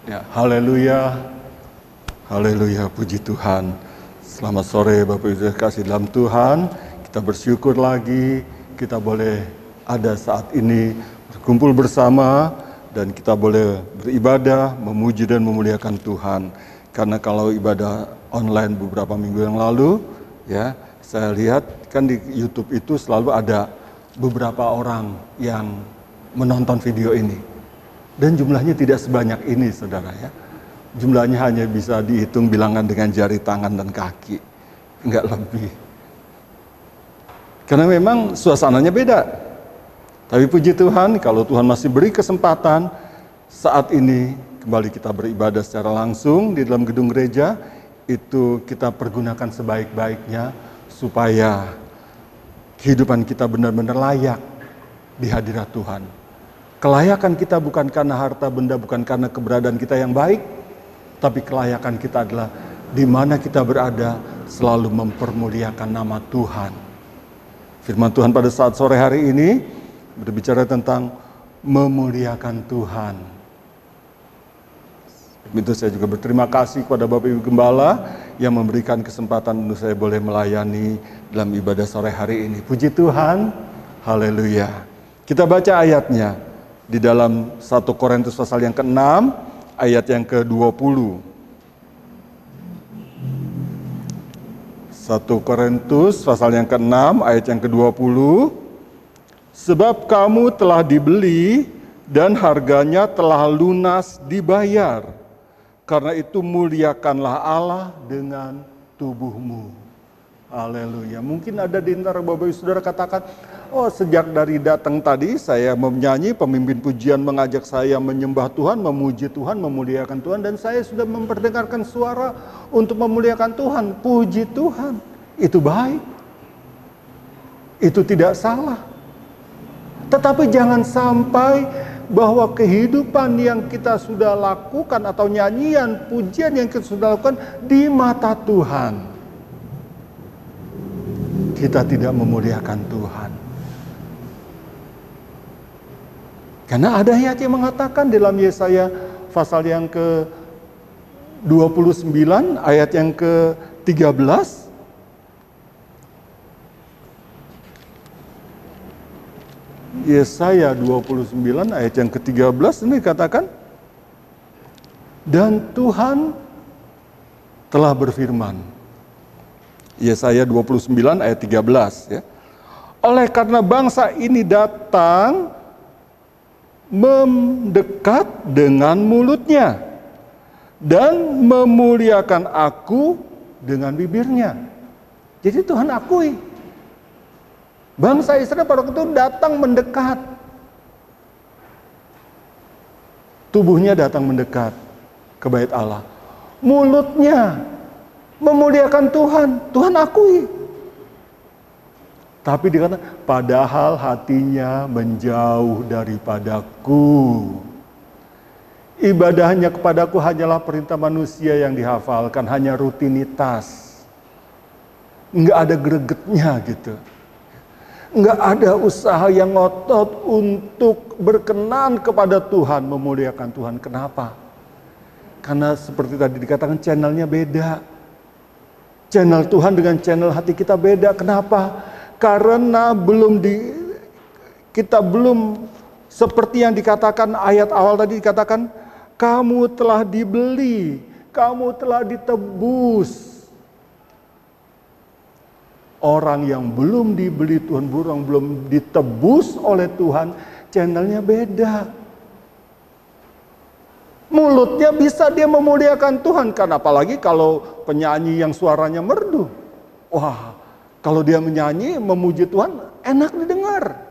Ya, haleluya, haleluya, puji Tuhan. Selamat sore Bapak Ibu kasih dalam Tuhan. Kita bersyukur lagi, kita boleh ada saat ini berkumpul bersama dan kita boleh beribadah, memuji dan memuliakan Tuhan. Karena kalau ibadah online beberapa minggu yang lalu, ya saya lihat kan di YouTube itu selalu ada beberapa orang yang menonton video ini. Dan jumlahnya tidak sebanyak ini, saudara ya. Jumlahnya hanya bisa dihitung bilangan dengan jari tangan dan kaki. Enggak lebih. Karena memang suasananya beda. Tapi puji Tuhan, kalau Tuhan masih beri kesempatan, saat ini kembali kita beribadah secara langsung di dalam gedung gereja, itu kita pergunakan sebaik-baiknya, supaya kehidupan kita benar-benar layak di hadirat Tuhan. Kelayakan kita bukan karena harta benda, bukan karena keberadaan kita yang baik, tapi kelayakan kita adalah di mana kita berada selalu mempermuliakan nama Tuhan. Firman Tuhan pada saat sore hari ini berbicara tentang memuliakan Tuhan. Itu saya juga berterima kasih kepada Bapak Ibu Gembala yang memberikan kesempatan untuk saya boleh melayani dalam ibadah sore hari ini. Puji Tuhan, haleluya. Kita baca ayatnya di dalam 1 Korintus pasal yang ke-6 ayat yang ke-20. 1 Korintus pasal yang ke-6 ayat yang ke-20. Sebab kamu telah dibeli dan harganya telah lunas dibayar. Karena itu muliakanlah Allah dengan tubuhmu. Haleluya. Mungkin ada di antara Bapak Ibu Saudara katakan, oh sejak dari datang tadi saya menyanyi, pemimpin pujian mengajak saya menyembah Tuhan, memuji Tuhan, memuliakan Tuhan, dan saya sudah memperdengarkan suara untuk memuliakan Tuhan. Puji Tuhan, itu baik, itu tidak salah. Tetapi jangan sampai bahwa kehidupan yang kita sudah lakukan atau nyanyian, pujian yang kita sudah lakukan di mata Tuhan, kita tidak memuliakan Tuhan. Karena ada ayat yang mengatakan dalam Yesaya pasal yang ke-29 ayat yang ke-13, Yesaya 29 ayat yang ke-13 ini katakan, dan Tuhan telah berfirman. Yesaya 29 ayat 13 ya. Oleh karena bangsa ini datang mendekat dengan mulutnya dan memuliakan aku dengan bibirnya. Jadi Tuhan akui bangsa Israel pada waktu itu datang mendekat. Tubuhnya datang mendekat ke bait Allah. Mulutnya memuliakan Tuhan, Tuhan akui. Tapi dikatakan, padahal hatinya menjauh daripadaku. Ibadahnya kepadaku hanyalah perintah manusia yang dihafalkan, hanya rutinitas. Enggak ada gregetnya gitu. Enggak ada usaha yang ngotot untuk berkenan kepada Tuhan, memuliakan Tuhan. Kenapa? Karena seperti tadi dikatakan channelnya beda. Channel Tuhan dengan channel hati kita beda. Kenapa? Karena kita belum seperti yang dikatakan ayat awal tadi dikatakan, kamu telah dibeli, kamu telah ditebus. Orang yang belum dibeli Tuhan, orang belum ditebus oleh Tuhan, channelnya beda. Mulutnya bisa dia memuliakan Tuhan, karena apalagi kalau penyanyi yang suaranya merdu. Wah, kalau dia menyanyi memuji Tuhan enak didengar.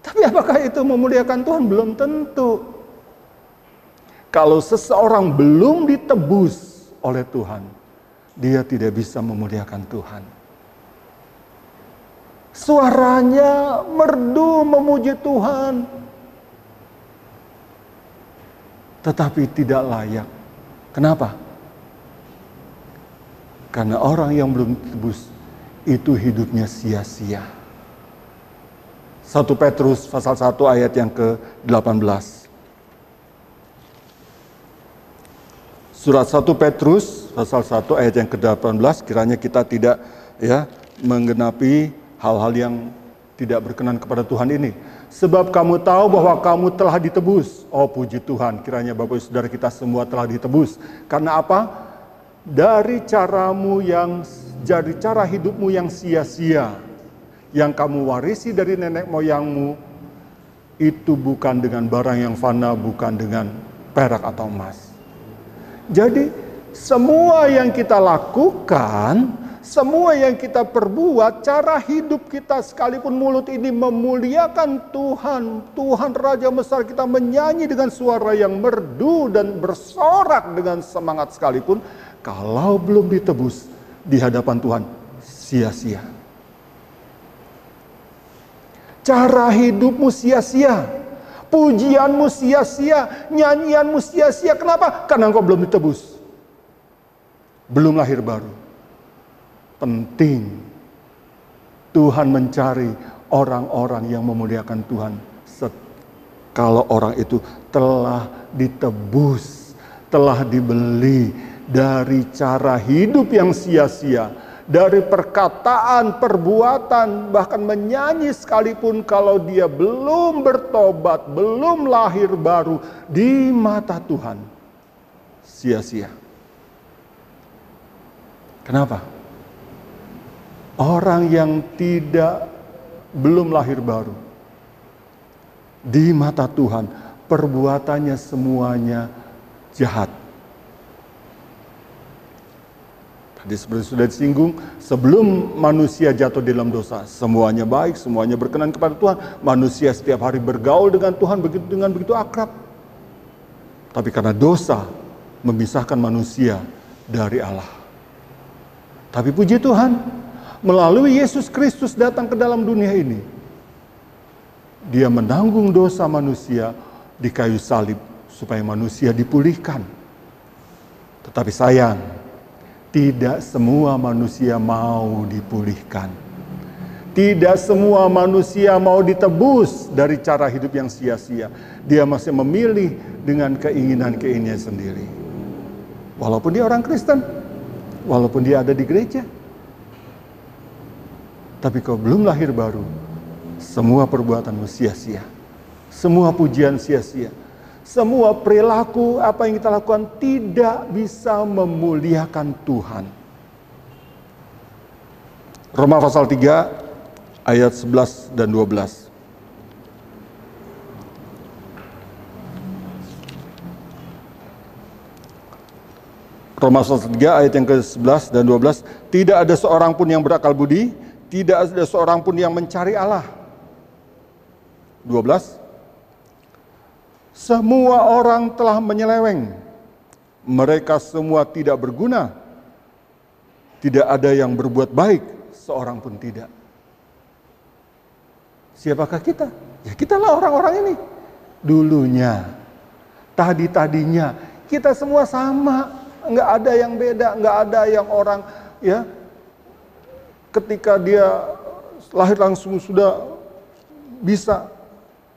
Tapi apakah itu memuliakan Tuhan? Belum tentu. Kalau seseorang belum ditebus oleh Tuhan, dia tidak bisa memuliakan Tuhan. Suaranya merdu memuji Tuhan, tetapi tidak layak. Kenapa? Karena orang yang belum ditebus itu hidupnya sia-sia. 1 Petrus pasal 1 ayat yang ke-18. Surat 1 Petrus pasal 1 ayat yang ke-18, kiranya kita tidak menggenapi hal-hal yang tidak berkenan kepada Tuhan ini. Sebab kamu tahu bahwa kamu telah ditebus. Oh puji Tuhan, kiranya Bapak Ibu Saudara kita semua telah ditebus. Karena apa? Dari cara hidupmu yang sia-sia, yang kamu warisi dari nenek moyangmu, itu bukan dengan barang yang fana, bukan dengan perak atau emas. Jadi semua yang kita lakukan, semua yang kita perbuat, cara hidup kita sekalipun mulut ini memuliakan Tuhan, Tuhan Raja besar, kita menyanyi dengan suara yang merdu dan bersorak dengan semangat sekalipun, kalau belum ditebus di hadapan Tuhan, sia-sia. Cara hidupmu sia-sia. Pujianmu sia-sia, nyanyianmu sia-sia. Kenapa? Karena engkau belum ditebus. Belum lahir baru. Penting Tuhan mencari orang-orang yang memuliakan Tuhan. Kalau orang itu telah ditebus, telah dibeli dari cara hidup yang sia-sia. Dari perkataan, perbuatan, bahkan menyanyi sekalipun kalau dia belum bertobat, belum lahir baru di mata Tuhan, sia-sia. Kenapa? Orang yang belum lahir baru di mata Tuhan, perbuatannya semuanya jahat. Tadi seperti sudah disinggung, sebelum manusia jatuh dalam dosa, semuanya baik, semuanya berkenan kepada Tuhan. Manusia setiap hari bergaul dengan Tuhan dengan begitu akrab. Tapi karena dosa memisahkan manusia dari Allah. Tapi puji Tuhan, melalui Yesus Kristus datang ke dalam dunia ini. Dia menanggung dosa manusia di kayu salib supaya manusia dipulihkan. Tetapi sayang, tidak semua manusia mau dipulihkan. Tidak semua manusia mau ditebus dari cara hidup yang sia-sia. Dia masih memilih dengan keinginan-keinginannya sendiri. Walaupun dia orang Kristen, walaupun dia ada di gereja. Tapi kalau belum lahir baru, semua perbuatanmu sia-sia. Semua pujian sia-sia. Semua perilaku apa yang kita lakukan tidak bisa memuliakan Tuhan. Roma pasal 3 ayat 11 dan 12. Roma pasal 3 ayat yang ke-11 dan 12. Tidak ada seorang pun yang berakal budi, tidak ada seorang pun yang mencari Allah. 12. Semua orang telah menyeleweng. Mereka semua tidak berguna. Tidak ada yang berbuat baik, seorang pun tidak. Siapakah kita? Ya kitalah orang-orang ini. Dulunya, tadinya, kita semua sama. Enggak ada yang beda, enggak ada yang orang ketika dia lahir langsung sudah bisa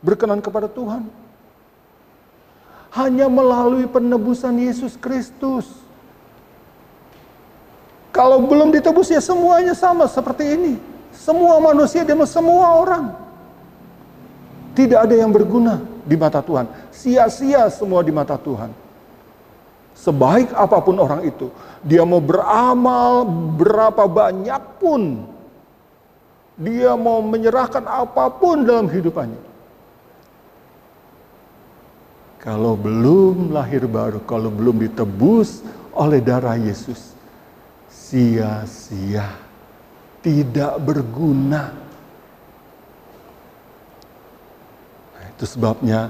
berkenan kepada Tuhan. Hanya melalui penebusan Yesus Kristus. Kalau belum ditebus ya semuanya sama seperti ini. Semua manusia, semua orang. Tidak ada yang berguna di mata Tuhan. Sia-sia semua di mata Tuhan. Sebaik apapun orang itu, dia mau beramal berapa banyak pun, dia mau menyerahkan apapun dalam hidupannya. Kalau belum lahir baru, kalau belum ditebus oleh darah Yesus, sia-sia, tidak berguna. Nah, itu sebabnya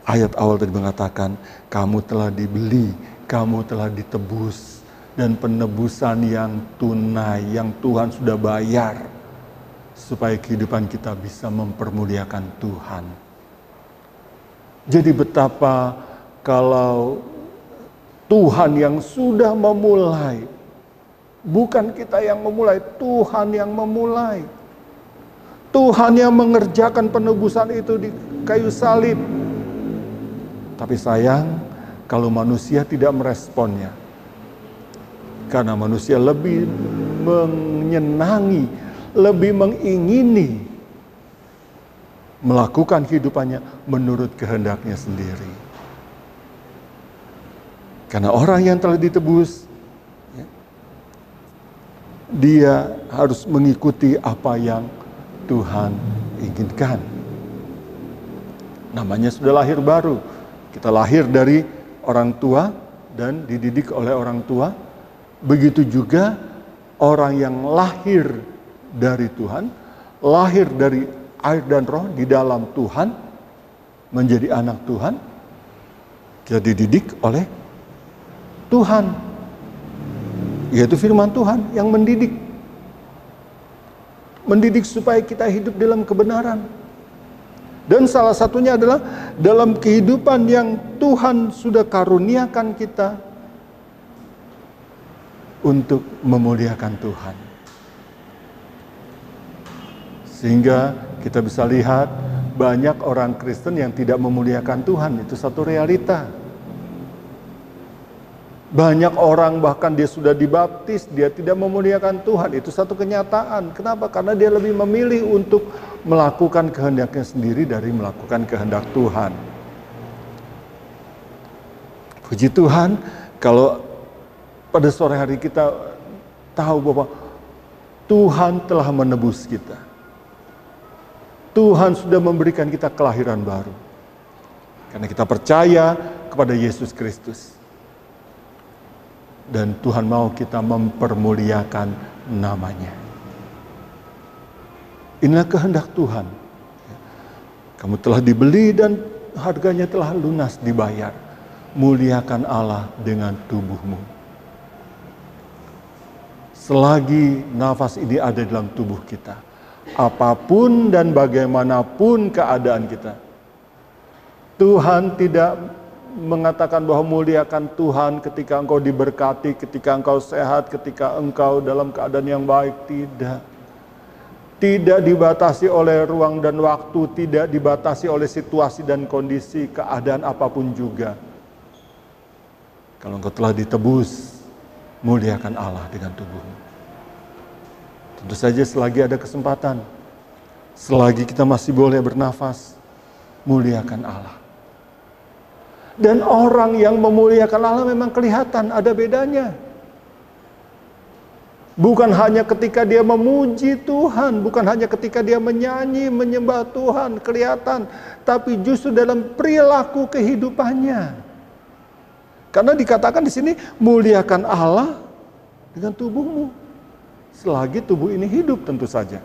ayat awal tadi mengatakan, kamu telah dibeli, kamu telah ditebus, dan penebusan yang tunai, yang Tuhan sudah bayar, supaya kehidupan kita bisa mempermuliakan Tuhan. Jadi betapa kalau Tuhan yang sudah memulai, bukan kita yang memulai, Tuhan yang memulai. Tuhan yang mengerjakan penebusan itu di kayu salib. Tapi sayang, kalau manusia tidak meresponnya. Karena manusia lebih menyenangi, lebih mengingini melakukan kehidupannya menurut kehendaknya sendiri. Karena orang yang telah ditebus, dia harus mengikuti apa yang Tuhan inginkan. Namanya sudah lahir baru. Kita lahir dari orang tua dan dididik oleh orang tua. Begitu juga orang yang lahir dari Tuhan, lahir dari air dan roh di dalam Tuhan, menjadi anak Tuhan, kita dididik oleh Tuhan, yaitu firman Tuhan yang mendidik. Mendidik supaya kita hidup dalam kebenaran. Dan salah satunya adalah dalam kehidupan yang Tuhan sudah karuniakan kita untuk memuliakan Tuhan. Sehingga kita bisa lihat banyak orang Kristen yang tidak memuliakan Tuhan, itu satu realita. Banyak orang bahkan dia sudah dibaptis, dia tidak memuliakan Tuhan, itu satu kenyataan. Kenapa? Karena dia lebih memilih untuk melakukan kehendaknya sendiri dari melakukan kehendak Tuhan. Puji Tuhan, kalau pada sore hari kita tahu bahwa Tuhan telah menebus kita. Tuhan sudah memberikan kita kelahiran baru. Karena kita percaya kepada Yesus Kristus. Dan Tuhan mau kita mempermuliakan namanya. Inilah kehendak Tuhan. Kamu telah dibeli dan harganya telah lunas dibayar. Muliakan Allah dengan tubuhmu. Selagi nafas ini ada dalam tubuh kita, apapun dan bagaimanapun keadaan kita, Tuhan tidak mengatakan bahwa muliakan Tuhan ketika engkau diberkati, ketika engkau sehat, ketika engkau dalam keadaan yang baik. Tidak. Tidak dibatasi oleh ruang dan waktu, tidak dibatasi oleh situasi dan kondisi, keadaan apapun juga. Kalau engkau telah ditebus, muliakan Allah dengan tubuhmu. Tentu saja selagi ada kesempatan, selagi kita masih boleh bernafas, muliakan Allah. Dan orang yang memuliakan Allah memang kelihatan ada bedanya. Bukan hanya ketika dia memuji Tuhan, bukan hanya ketika dia menyanyi, menyembah Tuhan, kelihatan. Tapi justru dalam perilaku kehidupannya. Karena dikatakan di sini, muliakan Allah dengan tubuhmu. Selagi tubuh ini hidup tentu saja.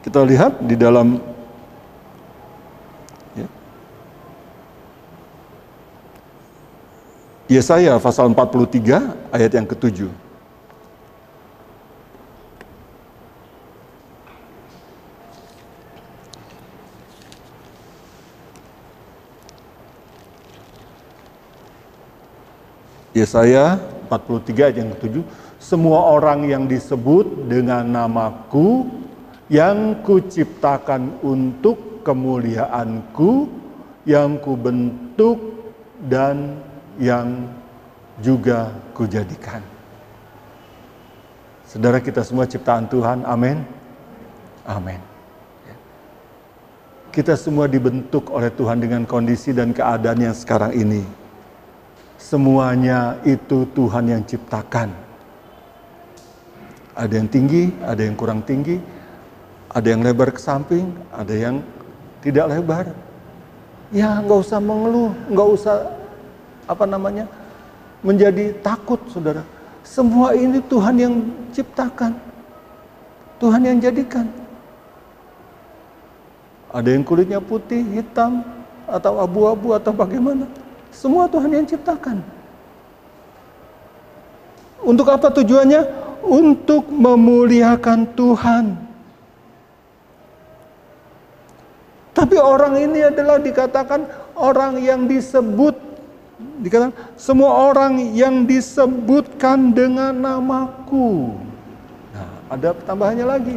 Kita lihat di dalam Yesaya pasal 43 ayat yang ke-7. Yesaya 43 ayat yang ke-7. Semua orang yang disebut dengan namaku, yang kuciptakan untuk kemuliaanku, yang kubentuk dan yang juga kujadikan. Saudara, kita semua ciptaan Tuhan, amin. Amin. Kita semua dibentuk oleh Tuhan dengan kondisi dan keadaan yang sekarang ini. Semuanya itu Tuhan yang ciptakan. Ada yang tinggi, ada yang kurang tinggi, ada yang lebar ke samping, ada yang tidak lebar. Ya, nggak usah mengeluh, nggak usah menjadi takut, saudara. Semua ini Tuhan yang ciptakan, Tuhan yang jadikan. Ada yang kulitnya putih, hitam, atau abu-abu, atau bagaimana. Semua Tuhan yang ciptakan. Untuk apa tujuannya? Untuk memuliakan Tuhan. Tapi orang ini adalah dikatakan orang yang disebut, dikatakan semua orang yang disebutkan dengan namaku. Nah, ada tambahannya lagi.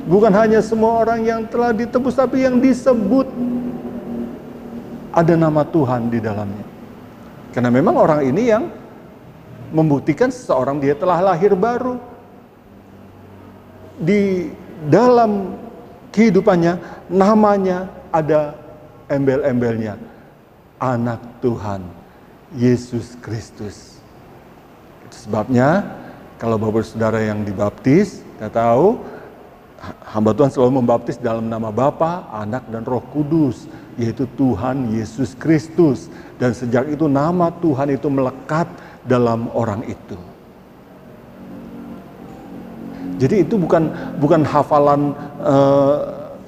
Bukan hanya semua orang yang telah ditebus, tapi yang disebut ada nama Tuhan di dalamnya. Karena memang orang ini yang membuktikan seseorang dia telah lahir baru. Di dalam kehidupannya, namanya ada embel-embelnya. Anak Tuhan, Yesus Kristus. Itu sebabnya, kalau Bapak Saudara yang dibaptis, kita tahu, hamba Tuhan selalu membaptis dalam nama Bapa, Anak, dan Roh Kudus, yaitu Tuhan Yesus Kristus. Dan sejak itu nama Tuhan itu melekat dalam orang itu. Jadi itu bukan hafalan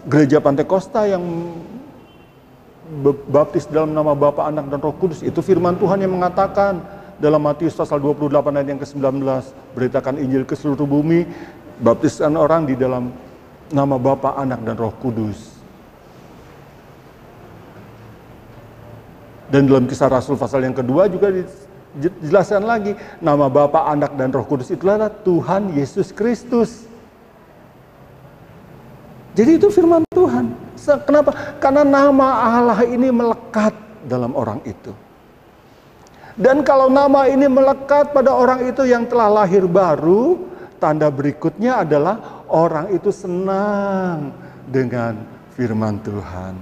gereja Pantekosta yang baptis dalam nama Bapa, Anak, dan Roh Kudus. Itu firman Tuhan yang mengatakan dalam Matius pasal 28 ayat yang ke-19, beritakan Injil ke seluruh bumi, baptiskan orang di dalam nama Bapa, Anak, dan Roh Kudus. Dan dalam Kisah Rasul pasal yang kedua juga dijelaskan lagi, nama Bapa, Anak, dan Roh Kudus itulah Tuhan Yesus Kristus. Jadi itu firman Tuhan. Kenapa? Karena nama Allah ini melekat dalam orang itu. Dan kalau nama ini melekat pada orang itu yang telah lahir baru, tanda berikutnya adalah orang itu senang dengan firman Tuhan.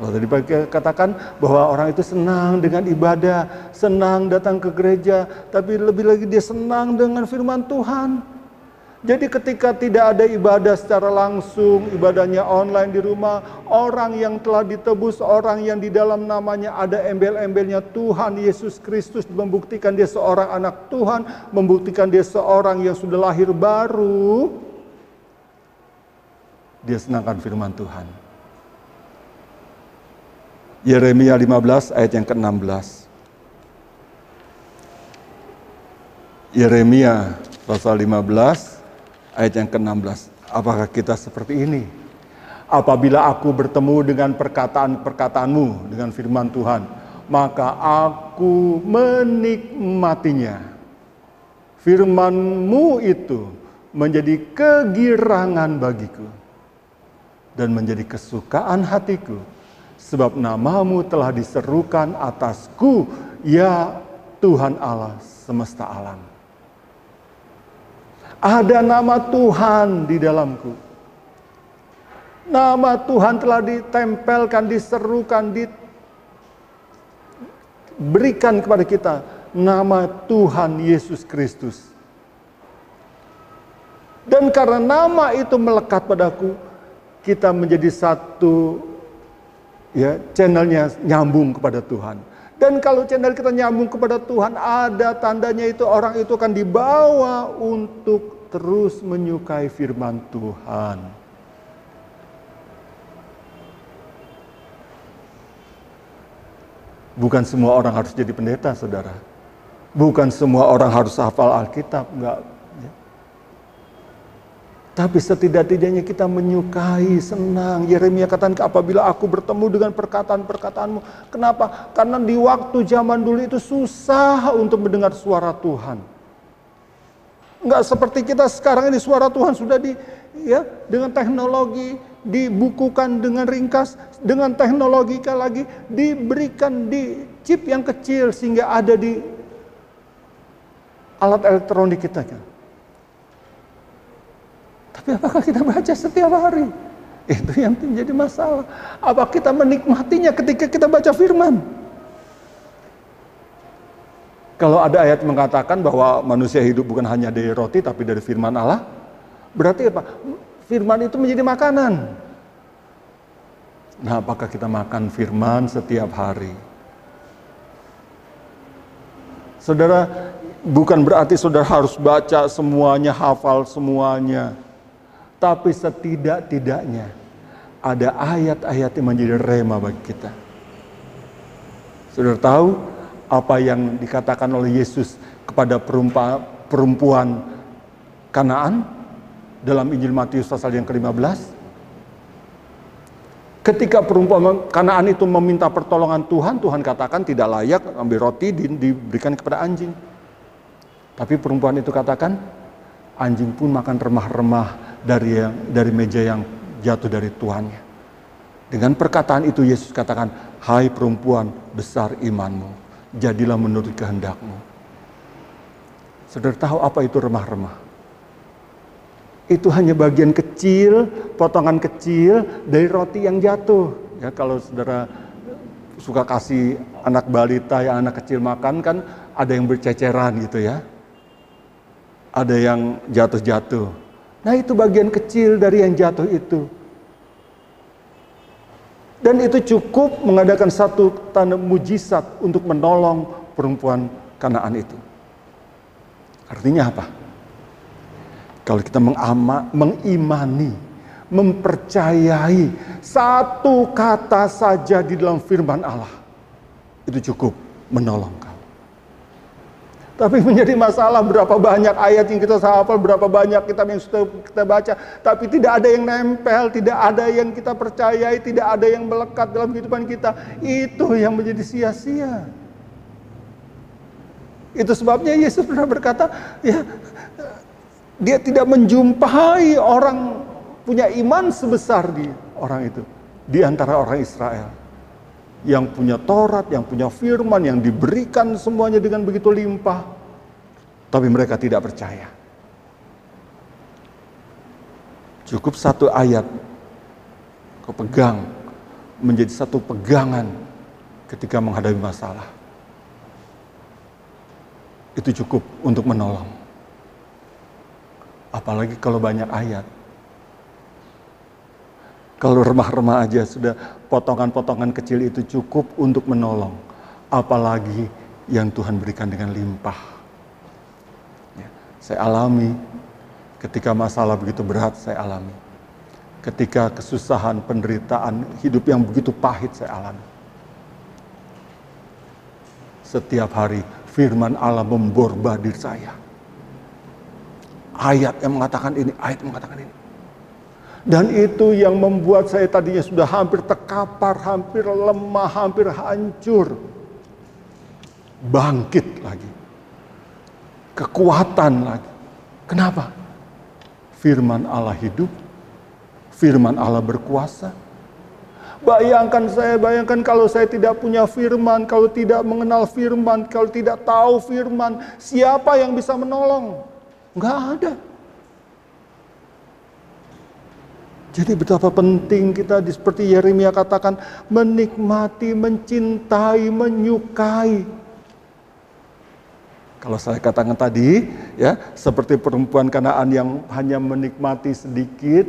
Kalau tadi katakan bahwa orang itu senang dengan ibadah, senang datang ke gereja, tapi lebih lagi dia senang dengan firman Tuhan. Jadi ketika tidak ada ibadah secara langsung, ibadahnya online di rumah, orang yang telah ditebus, orang yang di dalam namanya ada embel-embelnya Tuhan Yesus Kristus, membuktikan dia seorang anak Tuhan, membuktikan dia seorang yang sudah lahir baru, dia senangkan firman Tuhan. Yeremia 15 ayat yang ke-16. Yeremia pasal 15 ayat yang ke-16. Apakah kita seperti ini? Apabila aku bertemu dengan perkataan-perkataanmu, dengan firman Tuhan, maka aku menikmatinya. Firman-Mu itu menjadi kegirangan bagiku dan menjadi kesukaan hatiku. Sebab nama-Mu telah diserukan atasku, ya Tuhan Allah semesta alam. Ada nama Tuhan di dalamku. Nama Tuhan telah ditempelkan, diserukan, diberikan kepada kita. Nama Tuhan Yesus Kristus. Dan karena nama itu melekat padaku, kita menjadi satu, ya, channelnya nyambung kepada Tuhan. Dan kalau channel kita nyambung kepada Tuhan, ada tandanya itu orang itu akan dibawa untuk terus menyukai firman Tuhan. Bukan semua orang harus jadi pendeta, saudara. Bukan semua orang harus hafal Alkitab, enggak. Tapi setidak-tidaknya kita menyukai, senang. Yeremia katakan, apabila aku bertemu dengan perkataan-perkataanmu. Kenapa? Karena di waktu zaman dulu itu susah untuk mendengar suara Tuhan. Enggak seperti kita sekarang ini, suara Tuhan sudah dengan teknologi, dibukukan dengan ringkas, dengan teknologi lagi, diberikan di chip yang kecil sehingga ada di alat elektronik kita kan. Tapi apakah kita baca setiap hari? Itu yang menjadi masalah. Apa kita menikmatinya ketika kita baca firman? Kalau ada ayat mengatakan bahwa manusia hidup bukan hanya dari roti tapi dari firman Allah, berarti apa? Firman itu menjadi makanan. Nah, apakah kita makan firman setiap hari? Saudara, bukan berarti saudara harus baca semuanya, hafal semuanya. Tapi setidak-tidaknya ada ayat-ayat yang menjadi rema bagi kita. Saudara tahu apa yang dikatakan oleh Yesus kepada perempuan Kanaan dalam Injil Matius pasal yang ke-15? Ketika perempuan Kanaan itu meminta pertolongan Tuhan, Tuhan katakan tidak layak ambil roti diberikan kepada anjing. Tapi perempuan itu katakan, anjing pun makan remah-remah dari meja yang jatuh dari tuannya. Dengan perkataan itu Yesus katakan, hai perempuan, besar imanmu, jadilah menurut kehendakmu. Saudara tahu apa itu remah-remah? Itu hanya bagian kecil, potongan kecil dari roti yang jatuh. Ya, kalau saudara suka kasih anak balita yang anak kecil makan kan ada yang berceceran gitu ya. Ada yang jatuh-jatuh. Nah itu bagian kecil dari yang jatuh itu. Dan itu cukup mengadakan satu tanda mujizat untuk menolong perempuan Kanaan itu. Artinya apa? Kalau kita mengimani, mempercayai satu kata saja di dalam firman Allah, itu cukup menolong kau. Tapi menjadi masalah berapa banyak ayat yang kita hafal, berapa banyak kitab yang sudah kita baca, tapi tidak ada yang nempel, tidak ada yang kita percayai, tidak ada yang melekat dalam kehidupan kita. Itu yang menjadi sia-sia. Itu sebabnya Yesus pernah berkata, ya, dia tidak menjumpai orang punya iman sebesar di orang itu, di antara orang Israel. Yang punya Taurat, yang punya firman, yang diberikan semuanya dengan begitu limpah. Tapi mereka tidak percaya. Cukup satu ayat kau pegang, menjadi satu pegangan ketika menghadapi masalah. Itu cukup untuk menolong. Apalagi kalau banyak ayat. Kalau remah-remah aja sudah potongan-potongan kecil itu cukup untuk menolong. Apalagi yang Tuhan berikan dengan limpah. Ya, saya alami ketika masalah begitu berat saya alami. Ketika kesusahan, penderitaan, hidup yang begitu pahit saya alami. Setiap hari firman Allah memborbar diri saya. Ayat yang mengatakan ini, ayat yang mengatakan ini. Dan itu yang membuat saya tadinya sudah hampir terkapar, hampir lemah, hampir hancur. Bangkit lagi. Kekuatan lagi. Kenapa? Firman Allah hidup. Firman Allah berkuasa. Bayangkan kalau saya tidak punya firman, kalau tidak mengenal firman, kalau tidak tahu firman, siapa yang bisa menolong? Enggak ada. Jadi betapa penting kita seperti Yeremia katakan, menikmati, mencintai, menyukai. Kalau saya katakan tadi, ya, seperti perempuan Kanaan yang hanya menikmati sedikit,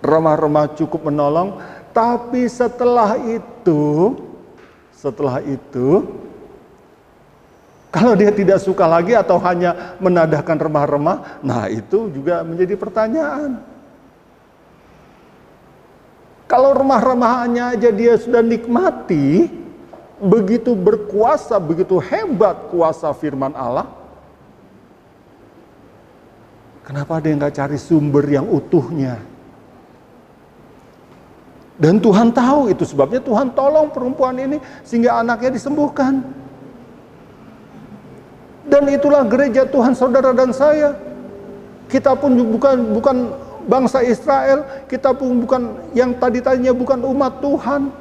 remah-remah cukup menolong, tapi setelah itu, kalau dia tidak suka lagi atau hanya menadahkan remah-remah, nah itu juga menjadi pertanyaan. Kalau remah-remahannya aja dia sudah nikmati, begitu berkuasa, begitu hebat kuasa firman Allah, kenapa dia nggak cari sumber yang utuhnya? Dan Tuhan tahu itu sebabnya Tuhan tolong perempuan ini sehingga anaknya disembuhkan. Dan itulah gereja Tuhan saudara dan saya. Kita pun bukan bangsa Israel, kita pun bukan yang tadinya bukan umat Tuhan.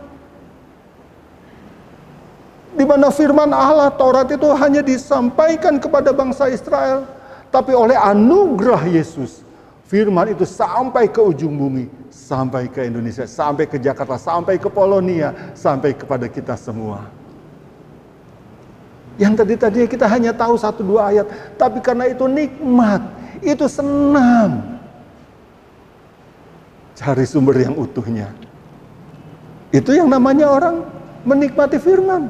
Di mana firman Allah Taurat itu hanya disampaikan kepada bangsa Israel, tapi oleh anugerah Yesus, firman itu sampai ke ujung bumi, sampai ke Indonesia, sampai ke Jakarta, sampai ke Polonia, sampai kepada kita semua. Yang tadinya kita hanya tahu 1-2 ayat, tapi karena itu nikmat, itu senang. Cari sumber yang utuhnya. Itu yang namanya orang menikmati firman.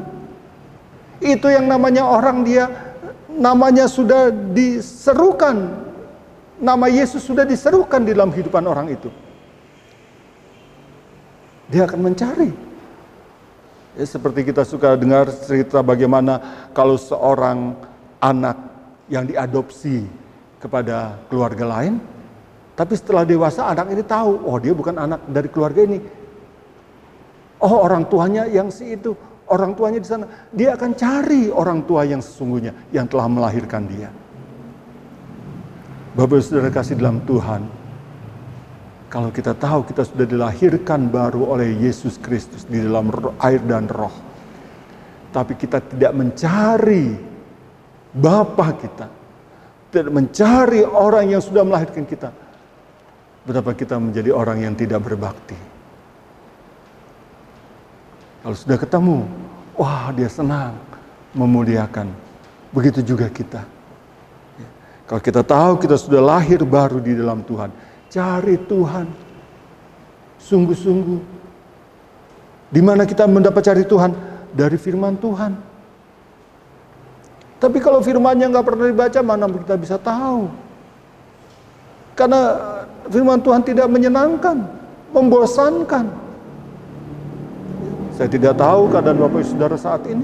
Itu yang namanya orang dia namanya sudah diserukan. Nama Yesus sudah diserukan di dalam kehidupan orang itu. Dia akan mencari. Ya, seperti kita suka dengar cerita bagaimana kalau seorang anak yang diadopsi kepada keluarga lain, tapi setelah dewasa anak ini tahu, oh dia bukan anak dari keluarga ini. Oh orang tuanya yang si itu, orang tuanya di sana. Dia akan cari orang tua yang sesungguhnya, yang telah melahirkan dia. Bapak Saudara kasih dalam Tuhan, kalau kita tahu kita sudah dilahirkan baru oleh Yesus Kristus di dalam air dan roh, tapi kita tidak mencari Bapa kita, tidak mencari orang yang sudah melahirkan kita, betapa kita menjadi orang yang tidak berbakti. Kalau sudah ketemu, wah dia senang, memuliakan. Begitu juga kita. Kalau kita tahu kita sudah lahir baru di dalam Tuhan, cari Tuhan sungguh-sungguh. Di mana kita mendapat cari Tuhan? Dari firman Tuhan. Tapi kalau firmannya nggak pernah dibaca, mana kita bisa tahu? Karena firman Tuhan tidak menyenangkan, membosankan. Saya tidak tahu keadaan Bapak Ibu Saudara saat ini.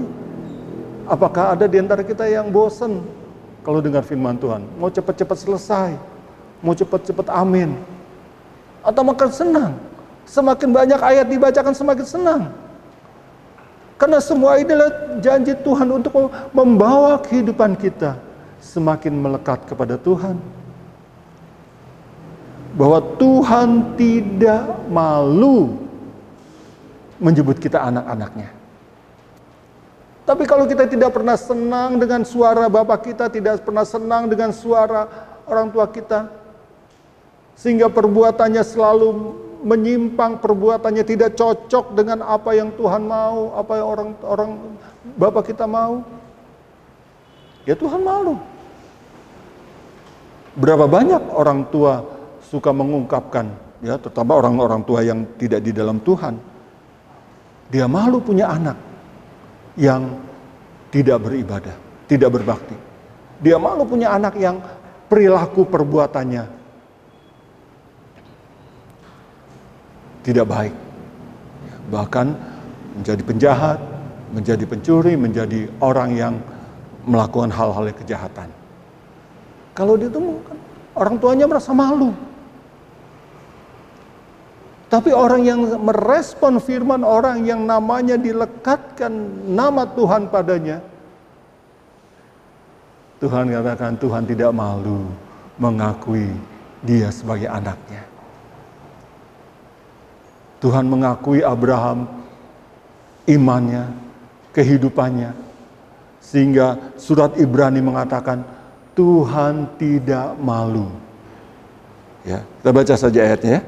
Apakah ada di antara kita yang bosan kalau dengar firman Tuhan? Mau cepat-cepat selesai, mau cepat-cepat amin. Atau makin senang, semakin banyak ayat dibacakan semakin senang. Karena semua ini adalah janji Tuhan untuk membawa kehidupan kita semakin melekat kepada Tuhan. Bahwa Tuhan tidak malu menyebut kita anak-anaknya. Tapi kalau kita tidak pernah senang dengan suara Bapa kita, tidak pernah senang dengan suara orang tua kita, sehingga perbuatannya selalu menyimpang, perbuatannya tidak cocok dengan apa yang Tuhan mau, apa yang orang Bapa kita mau, ya Tuhan malu. Berapa banyak orang tua suka mengungkapkan, ya terutama orang-orang tua yang tidak di dalam Tuhan, dia malu punya anak yang tidak beribadah, tidak berbakti. Dia malu punya anak yang perilaku perbuatannya tidak baik. Bahkan menjadi penjahat, menjadi pencuri, menjadi orang yang melakukan hal-hal kejahatan. Kalau ditemukan, orang tuanya merasa malu. Tapi orang yang merespon firman, orang yang namanya dilekatkan nama Tuhan padanya, Tuhan katakan Tuhan tidak malu mengakui dia sebagai anaknya. Tuhan mengakui Abraham, imannya, kehidupannya, sehingga surat Ibrani mengatakan Tuhan tidak malu. Ya, kita baca saja ayatnya ya.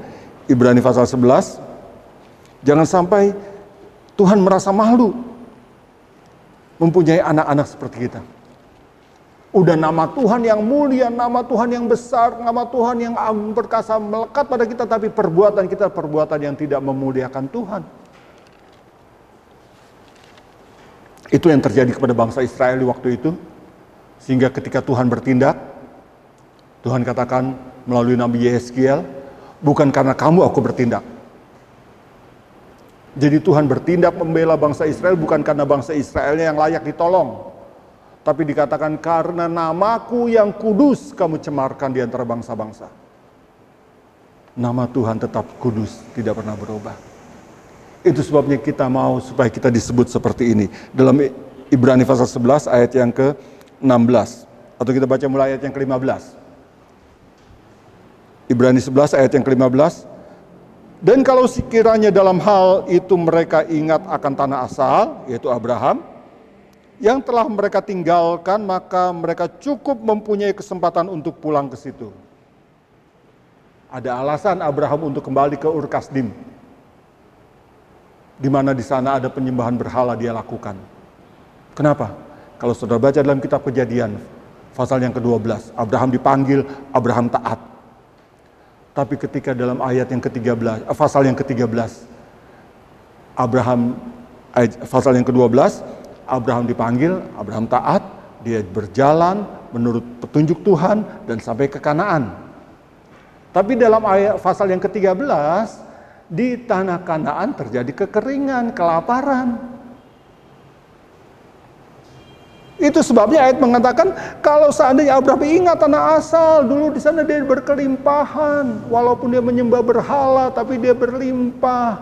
Ibrani pasal 11, jangan sampai Tuhan merasa malu mempunyai anak-anak seperti kita. Udah nama Tuhan yang mulia, nama Tuhan yang besar, nama Tuhan yang agung perkasa melekat pada kita, tapi perbuatan kita perbuatan yang tidak memuliakan Tuhan. Itu yang terjadi kepada bangsa Israel di waktu itu, sehingga ketika Tuhan bertindak, Tuhan katakan melalui Nabi Yeskiel, bukan karena kamu aku bertindak. Jadi Tuhan bertindak membela bangsa Israel bukan karena bangsa Israelnya yang layak ditolong. Tapi dikatakan karena namaku yang kudus kamu cemarkan di antara bangsa-bangsa. Nama Tuhan tetap kudus, tidak pernah berubah. Itu sebabnya kita mau supaya kita disebut seperti ini. Dalam Ibrani pasal 11 ayat yang ke-16. Atau kita baca mulai ayat yang ke-15. Ibrani 11 ayat yang ke-15. Dan kalau sekiranya dalam hal itu mereka ingat akan tanah asal, yaitu Abraham, yang telah mereka tinggalkan, maka mereka cukup mempunyai kesempatan untuk pulang ke situ. Ada alasan Abraham untuk kembali ke Ur Kasdim, di mana di sana ada penyembahan berhala dia lakukan. Kenapa? Kalau saudara baca dalam kitab Kejadian, pasal yang ke-12, Abraham dipanggil, Abraham taat. Tapi ketika dalam ayat yang ke-13, pasal yang ke-13, pasal yang ke-12, Abraham dipanggil, Abraham taat, dia berjalan menurut petunjuk Tuhan dan sampai ke Kanaan. Tapi dalam ayat pasal yang ke-13, di tanah Kanaan terjadi kekeringan, kelaparan. Itu sebabnya ayat mengatakan kalau seandainya Abraham ingat tanah asal, dulu di sana dia berkelimpahan, walaupun dia menyembah berhala tapi dia berlimpah.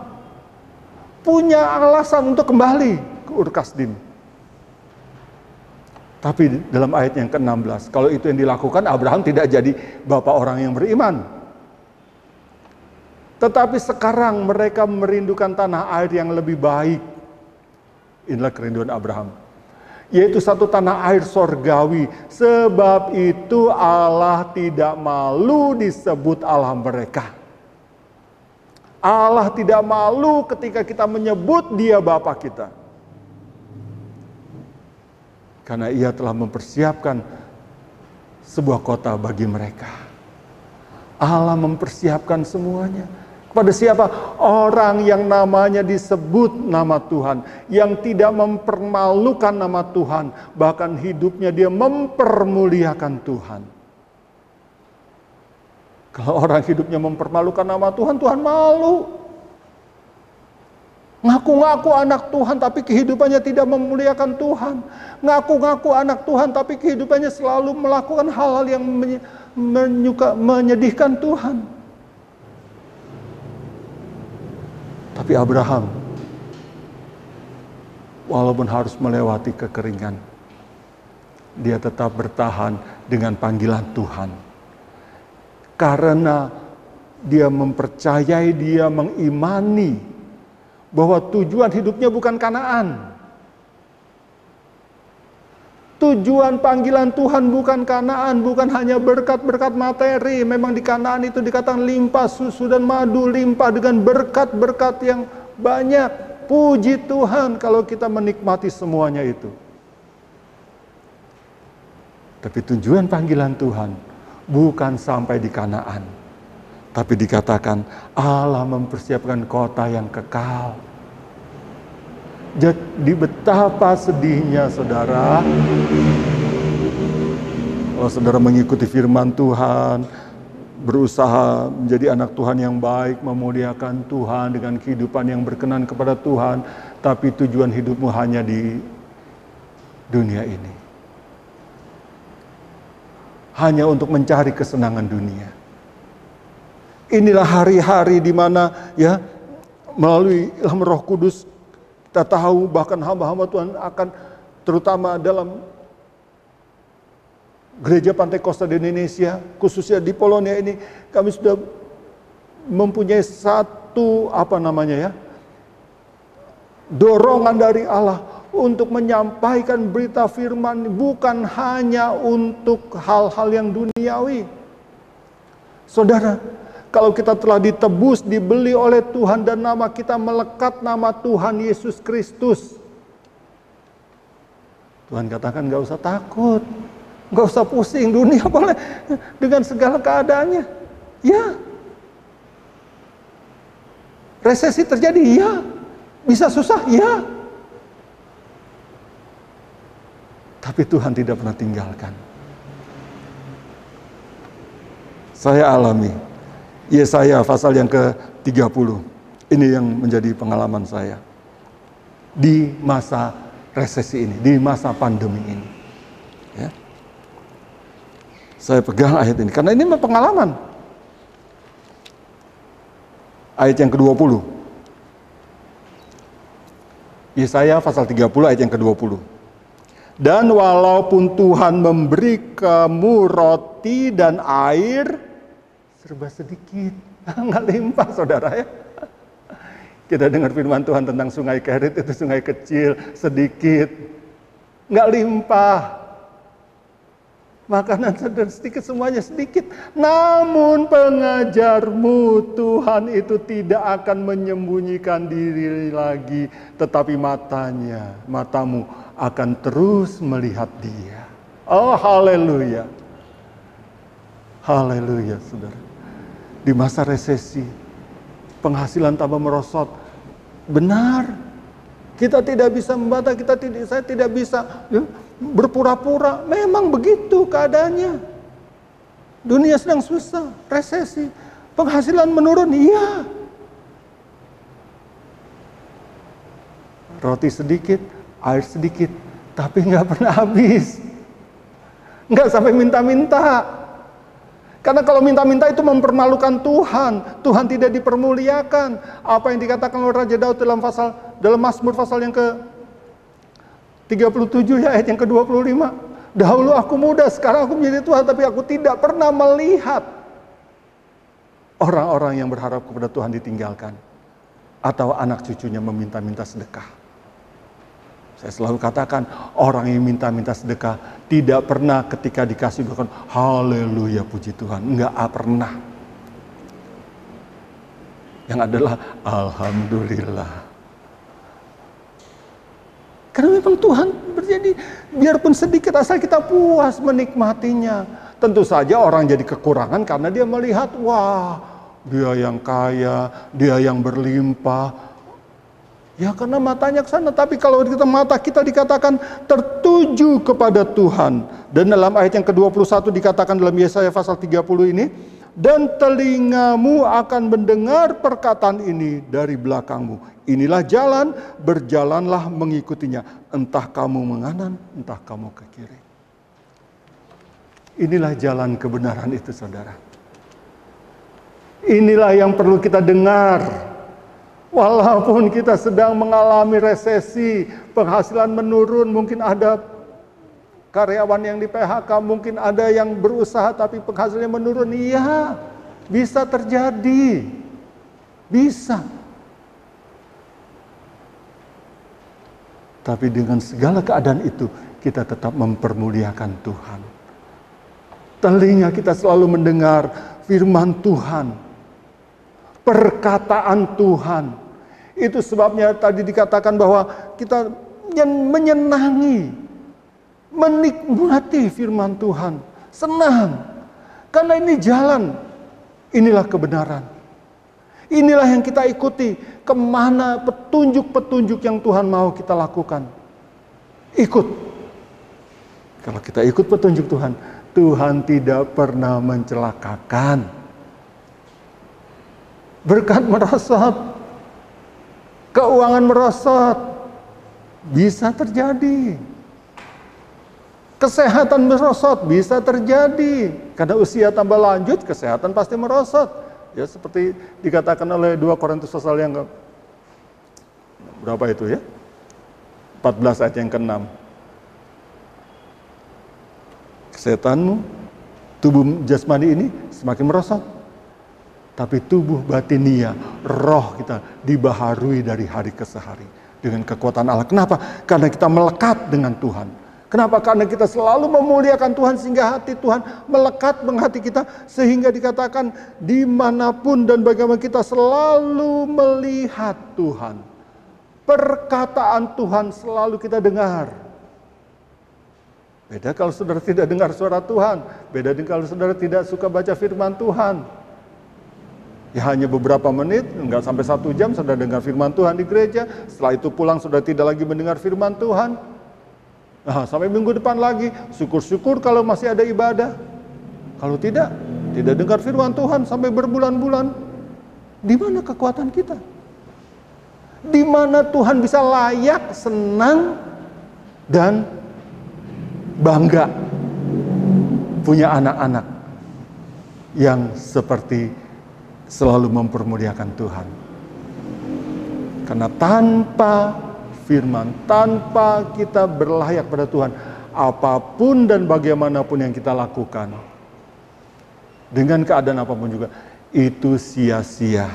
Punya alasan untuk kembali ke Ur Kasdim. Tapi dalam ayat yang ke-16, kalau itu yang dilakukan, Abraham tidak jadi bapak orang yang beriman. Tetapi sekarang mereka merindukan tanah air yang lebih baik. Inilah kerinduan Abraham. Yaitu satu tanah air sorgawi. Sebab itu Allah tidak malu disebut Allah mereka. Allah tidak malu ketika kita menyebut Dia Bapa kita. Karena Ia telah mempersiapkan sebuah kota bagi mereka. Allah mempersiapkan semuanya. Kepada siapa? Orang yang namanya disebut nama Tuhan. Yang tidak mempermalukan nama Tuhan. Bahkan hidupnya dia mempermuliakan Tuhan. Kalau orang hidupnya mempermalukan nama Tuhan, Tuhan malu. Ngaku-ngaku anak Tuhan tapi kehidupannya tidak memuliakan Tuhan. Ngaku-ngaku anak Tuhan tapi kehidupannya selalu melakukan hal-hal yang menyedihkan Tuhan. Tapi Abraham, walaupun harus melewati kekeringan, dia tetap bertahan dengan panggilan Tuhan. Karena dia mempercayai, dia mengimani bahwa tujuan hidupnya bukan Kanaan. Tujuan panggilan Tuhan bukan Kanaan, bukan hanya berkat-berkat materi. Memang di Kanaan itu dikatakan limpah susu dan madu, limpah dengan berkat-berkat yang banyak. Puji Tuhan kalau kita menikmati semuanya itu. Tapi tujuan panggilan Tuhan bukan sampai di Kanaan. Tapi dikatakan Allah mempersiapkan kota yang kekal. Jadi betapa sedihnya saudara, kalau saudara mengikuti firman Tuhan, berusaha menjadi anak Tuhan yang baik, memuliakan Tuhan dengan kehidupan yang berkenan kepada Tuhan, tapi tujuan hidupmu hanya di dunia ini. Hanya untuk mencari kesenangan dunia. Inilah hari-hari di mana ya melalui ilham Roh Kudus kita tahu bahkan hamba-hamba Tuhan akan terutama dalam gereja Pantai Kosta di Indonesia, khususnya di Polonia ini, kami sudah mempunyai satu dorongan dari Allah untuk menyampaikan berita firman bukan hanya untuk hal-hal yang duniawi. Saudara, kalau kita telah ditebus, dibeli oleh Tuhan dan nama kita melekat nama Tuhan Yesus Kristus. Tuhan katakan gak usah takut, gak usah pusing, dunia boleh dengan segala keadaannya. Ya. Resesi terjadi, ya. Bisa susah, ya. Tapi Tuhan tidak pernah tinggalkan. Saya alami. Yesaya pasal yang ke-30. Ini yang menjadi pengalaman saya. Di masa resesi ini, di masa pandemi ini. Ya. Saya pegang ayat ini, karena ini pengalaman. Ayat yang ke-20. Yesaya pasal 30 ayat yang ke-20. Dan walaupun Tuhan memberi kamu roti dan air, serba sedikit, nggak limpah saudara ya. Kita dengar firman Tuhan tentang sungai Kerit, itu sungai kecil, sedikit, nggak limpah. Makanan sedikit, semuanya sedikit. Namun pengajarmu Tuhan itu tidak akan menyembunyikan diri lagi, tetapi matamu akan terus melihat Dia. Oh haleluya. Haleluya saudara. Di masa resesi, penghasilan tambah merosot. Benar, kita tidak bisa membantah, saya tidak bisa berpura-pura. Memang begitu keadaannya. Dunia sedang susah, resesi, penghasilan menurun, iya. Roti sedikit, air sedikit, tapi nggak pernah habis. Nggak sampai minta-minta. Karena kalau minta-minta itu mempermalukan Tuhan. Tuhan tidak dipermuliakan. Apa yang dikatakan oleh Raja Daud dalam Mazmur pasal yang 37 ya, ayat yang ke-25. Dahulu aku muda, sekarang aku menjadi tua, tapi aku tidak pernah melihat orang-orang yang berharap kepada Tuhan ditinggalkan, atau anak cucunya meminta-minta sedekah. Saya selalu katakan, orang yang minta-minta sedekah tidak pernah ketika dikasih bukan haleluya puji Tuhan. Enggak pernah. Yang adalah alhamdulillah. Karena memang Tuhan berjadi, biarpun sedikit asal kita puas menikmatinya. Tentu saja orang jadi kekurangan karena dia melihat, wah, dia yang kaya, dia yang berlimpah. Ya karena matanya ke sana, tapi kalau mata kita dikatakan tertuju kepada Tuhan. Dan dalam ayat yang ke-21 dikatakan dalam Yesaya pasal 30 ini, dan telingamu akan mendengar perkataan ini dari belakangmu. Inilah jalan, berjalanlah mengikutinya. Entah kamu menganan, entah kamu ke kiri. Inilah jalan kebenaran itu, saudara. Inilah yang perlu kita dengar. Walaupun kita sedang mengalami resesi, penghasilan menurun, mungkin ada karyawan yang di PHK, mungkin ada yang berusaha tapi penghasilannya menurun. Iya, bisa terjadi. Bisa. Tapi dengan segala keadaan itu, kita tetap mempermuliakan Tuhan. Telinga kita selalu mendengar firman Tuhan, perkataan Tuhan. Itu sebabnya tadi dikatakan bahwa kita menyenangi, menikmati firman Tuhan. Senang. Karena ini jalan. Inilah kebenaran. Inilah yang kita ikuti. Kemana petunjuk-petunjuk yang Tuhan mau kita lakukan. Ikut. Kalau kita ikut petunjuk Tuhan, Tuhan tidak pernah mencelakakan. Berkat merosot, keuangan merosot, bisa terjadi. Kesehatan merosot, bisa terjadi. Karena usia tambah lanjut, kesehatan pasti merosot. Ya seperti dikatakan oleh 2 Korintus pasal yang berapa itu ya? 14 ayat yang ke-6. Kesehatanmu, tubuh jasmani ini semakin merosot. Tapi tubuh batinia, roh kita dibaharui dari hari ke hari dengan kekuatan Allah. Kenapa? Karena kita melekat dengan Tuhan. Kenapa? Karena kita selalu memuliakan Tuhan sehingga hati Tuhan melekat menghati kita. Sehingga dikatakan dimanapun dan bagaimana kita selalu melihat Tuhan. Perkataan Tuhan selalu kita dengar. Beda kalau saudara tidak dengar suara Tuhan. Beda kalau saudara tidak suka baca firman Tuhan. Ya hanya beberapa menit, enggak sampai 1 jam sudah dengar firman Tuhan di gereja. Setelah itu pulang sudah tidak lagi mendengar firman Tuhan. Nah, sampai minggu depan lagi, syukur-syukur kalau masih ada ibadah. Kalau tidak dengar firman Tuhan sampai berbulan-bulan. Di mana kekuatan kita? Di mana Tuhan bisa layak, senang, dan bangga punya anak-anak yang seperti selalu mempermuliakan Tuhan. Karena tanpa firman, tanpa kita berlayak pada Tuhan, apapun dan bagaimanapun yang kita lakukan, dengan keadaan apapun juga, itu sia-sia,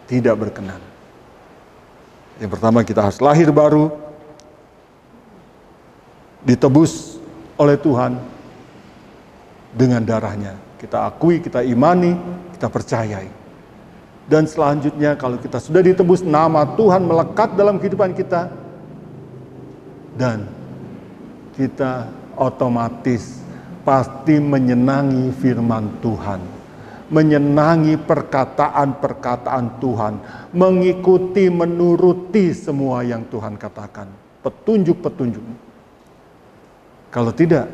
tidak berkenan. Yang pertama, kita harus lahir baru, ditebus oleh Tuhan dengan darahnya. Kita akui, kita imani, kita percayai. Dan selanjutnya kalau kita sudah ditebus, nama Tuhan melekat dalam kehidupan kita. Dan kita otomatis pasti menyenangi firman Tuhan. Menyenangi perkataan-perkataan Tuhan. Mengikuti, menuruti semua yang Tuhan katakan. Petunjuk-petunjuk. Kalau tidak,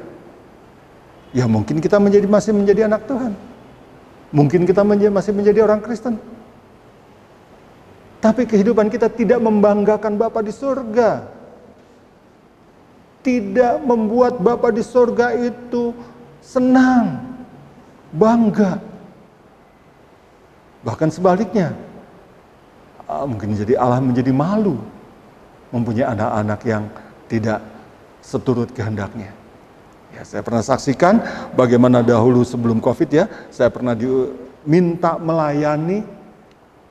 ya mungkin kita masih menjadi anak Tuhan. Mungkin kita masih menjadi orang Kristen. Tapi kehidupan kita tidak membanggakan Bapa di surga. Tidak membuat Bapa di surga itu senang, bangga. Bahkan sebaliknya. Mungkin jadi Allah menjadi malu mempunyai anak-anak yang tidak seturut kehendaknya. Ya, saya pernah saksikan bagaimana dahulu sebelum COVID ya, saya pernah diminta melayani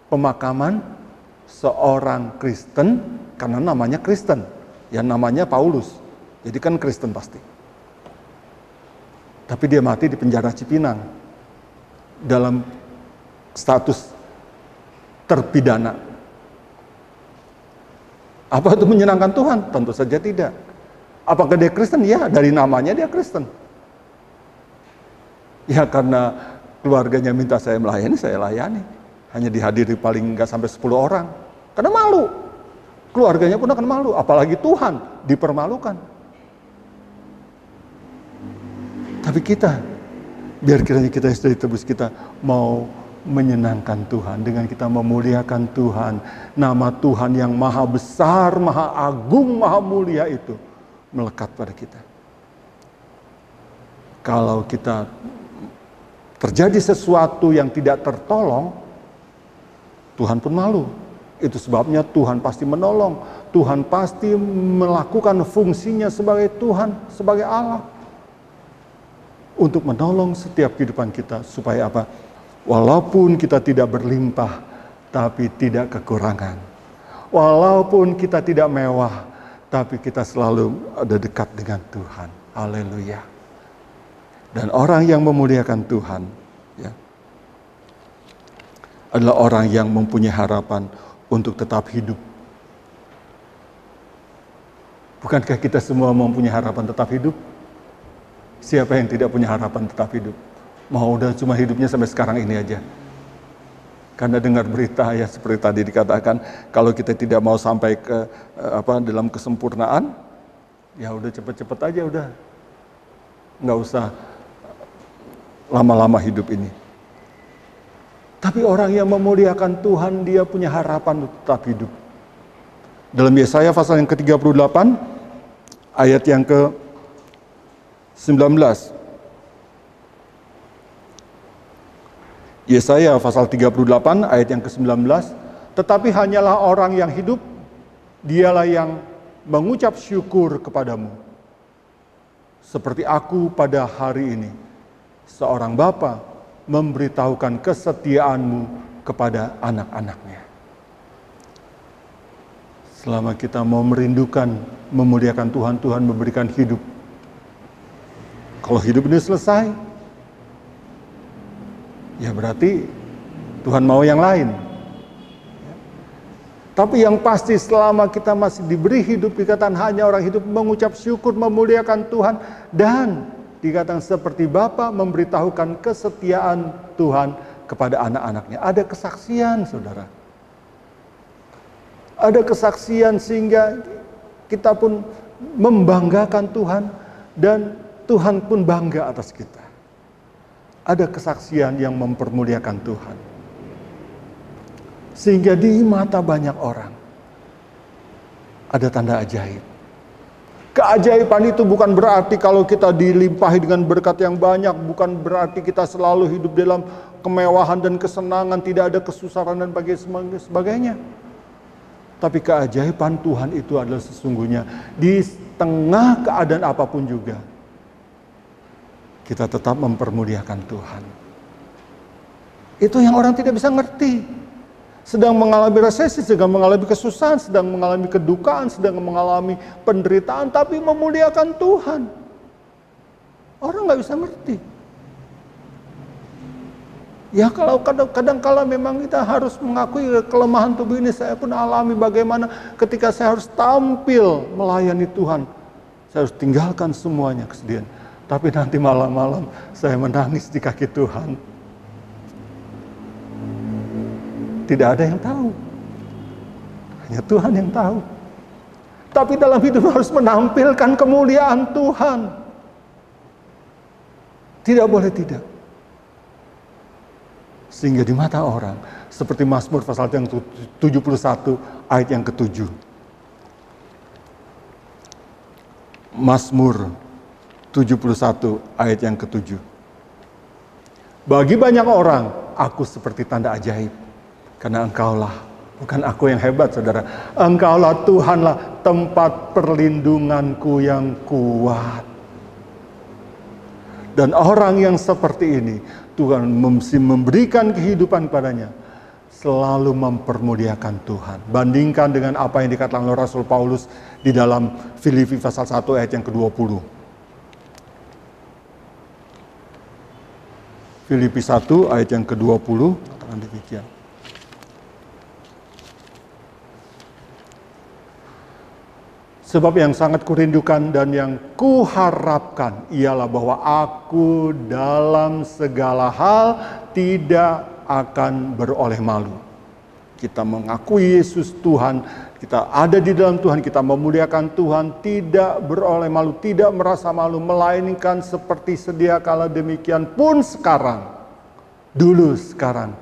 pemakaman seorang Kristen, karena namanya Kristen, ya namanya Paulus, jadi kan Kristen pasti. Tapi dia mati di penjara Cipinang, dalam status terpidana. Apa itu menyenangkan Tuhan? Tentu saja tidak. Apakah dia Kristen? Ya, dari namanya dia Kristen. Ya, karena keluarganya minta saya melayani, saya layani. Hanya dihadiri paling nggak sampai 10 orang. Karena malu. Keluarganya pun akan malu. Apalagi Tuhan dipermalukan. Tapi kita, biar kiranya kita yang sudah ditebus, kita mau menyenangkan Tuhan dengan kita memuliakan Tuhan. Nama Tuhan yang maha besar, maha agung, maha mulia itu melekat pada kita. Kalau kita terjadi sesuatu yang tidak tertolong, Tuhan pun malu. Itu sebabnya Tuhan pasti menolong. Tuhan pasti melakukan fungsinya sebagai Tuhan, sebagai Allah, untuk menolong setiap kehidupan kita. Supaya apa? Walaupun kita tidak berlimpah, tapi tidak kekurangan. Walaupun kita tidak mewah, tapi kita selalu ada dekat dengan Tuhan. Haleluya. Dan orang yang memuliakan Tuhan, ya, adalah orang yang mempunyai harapan untuk tetap hidup. Bukankah kita semua mempunyai harapan tetap hidup? Siapa yang tidak punya harapan tetap hidup? Mau udah cuma hidupnya sampai sekarang ini aja. Karena dengar berita ya seperti tadi dikatakan, kalau kita tidak mau sampai ke dalam kesempurnaan, ya udah cepet-cepet aja udah. Nggak usah lama-lama hidup ini. Tapi orang yang memuliakan Tuhan, dia punya harapan untuk tetap hidup. Dalam Yesaya pasal yang ke-38, ayat yang ke-19. Yesaya pasal 38 ayat yang ke-19, tetapi hanyalah orang yang hidup, dialah yang mengucap syukur kepadamu. Seperti aku pada hari ini, seorang bapa memberitahukan kesetiaanmu kepada anak-anaknya. Selama kita mau merindukan, memuliakan Tuhan, Tuhan memberikan hidup. Kalau hidup ini selesai, ya berarti Tuhan mau yang lain. Tapi yang pasti selama kita masih diberi hidup, dikatakan hanya orang hidup mengucap syukur, memuliakan Tuhan. Dan dikatakan seperti Bapa memberitahukan kesetiaan Tuhan kepada anak-anaknya. Ada kesaksian, saudara. Ada kesaksian sehingga kita pun membanggakan Tuhan. Dan Tuhan pun bangga atas kita. Ada kesaksian yang mempermuliakan Tuhan. Sehingga di mata banyak orang ada tanda ajaib. Keajaiban itu bukan berarti kalau kita dilimpahi dengan berkat yang banyak, bukan berarti kita selalu hidup dalam kemewahan dan kesenangan, tidak ada kesusahan dan sebagainya. Tapi keajaiban Tuhan itu adalah sesungguhnya di tengah keadaan apapun juga, kita tetap mempermuliakan Tuhan. Itu yang orang tidak bisa ngerti. Sedang mengalami resesi, sedang mengalami kesusahan, sedang mengalami kedukaan, sedang mengalami penderitaan, tapi memuliakan Tuhan. Orang nggak bisa ngerti. Ya kalau kadang-kala memang kita harus mengakui kelemahan tubuh ini. Saya pun alami bagaimana ketika saya harus tampil melayani Tuhan. Saya harus tinggalkan semuanya kesedihan. Tapi nanti malam-malam saya menangis di kaki Tuhan. Tidak ada yang tahu. Hanya Tuhan yang tahu. Tapi dalam hidup harus menampilkan kemuliaan Tuhan. Tidak boleh tidak. Sehingga di mata orang, seperti Mazmur pasal yang 71 ayat yang ke-7. Mazmur 71 ayat yang ke-7. Bagi banyak orang, aku seperti tanda ajaib, karena engkaulah Bukan aku yang hebat, saudara. Engkaulah Tuhanlah tempat perlindunganku yang kuat. Dan orang yang seperti ini, Tuhan mesti memberikan kehidupan padanya, selalu mempermuliakan Tuhan. Bandingkan dengan apa yang dikatakan oleh Rasul Paulus di dalam Filipi pasal 1 ayat yang ke-20. Filipi 1 ayat yang ke-20, katakan demikian. Sebab yang sangat kurindukan dan yang kuharapkan ialah bahwa aku dalam segala hal tidak akan beroleh malu. Kita mengakui Yesus Tuhan, kita ada di dalam Tuhan, kita memuliakan Tuhan, tidak beroleh malu, tidak merasa malu, melainkan seperti sedia kala demikian pun sekarang. Dulu sekarang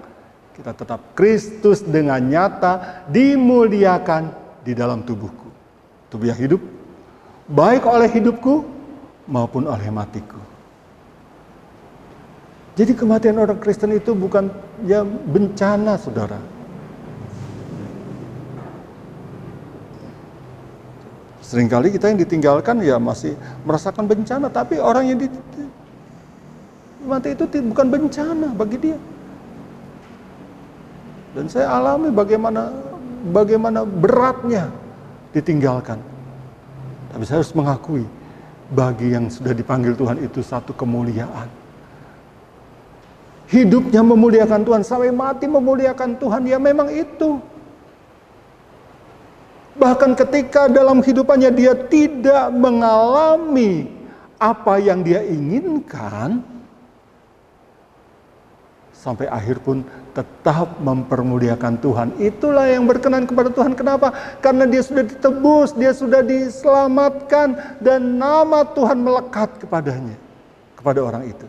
kita tetap Kristus dengan nyata dimuliakan di dalam tubuhku. Tubuh yang hidup, baik oleh hidupku maupun oleh matiku. Jadi kematian orang Kristen itu bukan ya bencana, saudara. Seringkali kita yang ditinggalkan ya masih merasakan bencana, tapi orang yang mati itu bukan bencana bagi dia. Dan saya alami bagaimana beratnya ditinggalkan. Tapi saya harus mengakui, bagi yang sudah dipanggil Tuhan itu satu kemuliaan. Hidupnya memuliakan Tuhan, sampai mati memuliakan Tuhan, ya memang itu. Bahkan ketika dalam kehidupannya dia tidak mengalami apa yang dia inginkan, sampai akhir pun tetap mempermuliakan Tuhan. Itulah yang berkenan kepada Tuhan. Kenapa? Karena dia sudah ditebus, dia sudah diselamatkan, dan nama Tuhan melekat kepadanya, kepada orang itu.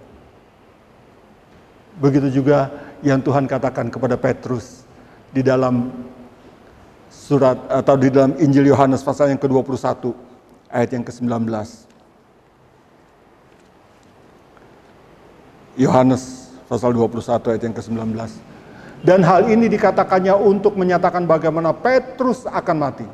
Begitu juga yang Tuhan katakan kepada Petrus di dalam surat atau di dalam Injil Yohanes pasal yang ke-21 ayat yang ke-19. Yohanes pasal 21 ayat yang ke-19. Dan hal ini dikatakannya untuk menyatakan bagaimana Petrus akan mati.